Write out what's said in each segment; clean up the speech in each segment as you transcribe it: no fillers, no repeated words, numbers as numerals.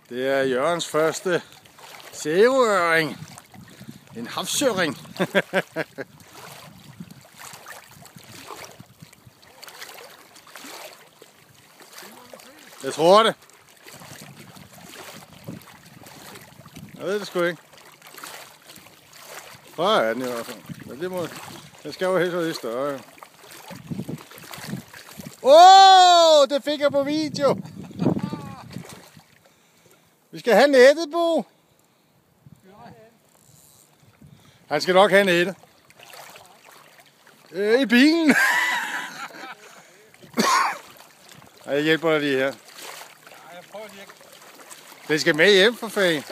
Det er Jørgens første sæbeøring. En havsøring. Jeg tror det. Jeg ved det sgu ikke. Hvor er den i hvert fald? Men den skal jo helst være lidt større. Åh, det fik jeg på video. Vi skal have nettet, Bo. Han skal nok have nettet. I bilen. Jeg hjælper dig lige her. Den skal med hjem for fanden.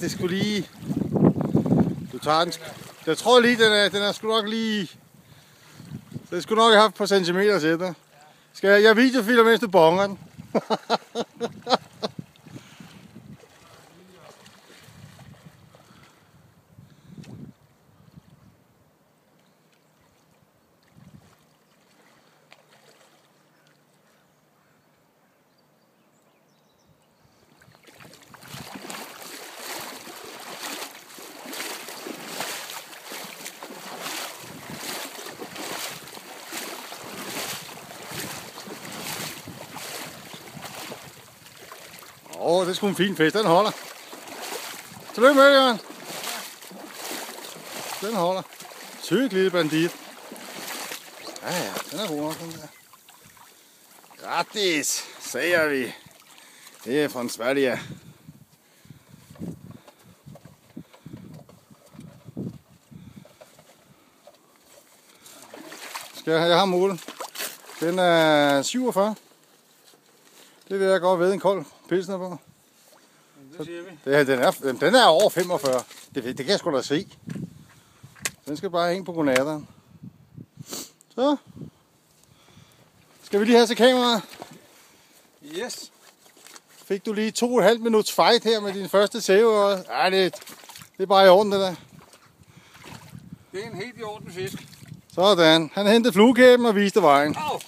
Det skulle lige. Du tager den. Jeg tror lige, den er sgu nok lige. Den skulle nok have haft et par centimeter til dig. Skal jeg videofilmer, mens du bonger den? Det er sgu en fin fisk, den holder. Tillykke med det, Jørgen. Den holder. Syg lille bandit. Ja, den er god nok, den der. Gratis, siger vi. Det er fra Sverige. Jeg har målet. Den er 47. Det vil jeg godt ved, en kold pilsner på. Det siger vi. Den er over 45. Det kan jeg sgu da se. Den skal bare hænge på godnatteren. Så. Skal vi lige have til kameraet? Yes. Fik du lige 2,5 minuts fight her med din første sæbeøret? Ja, det er bare i orden, det der. Det er en helt i orden fisk. Sådan. Han hentede fluekæben og viste vejen. Au!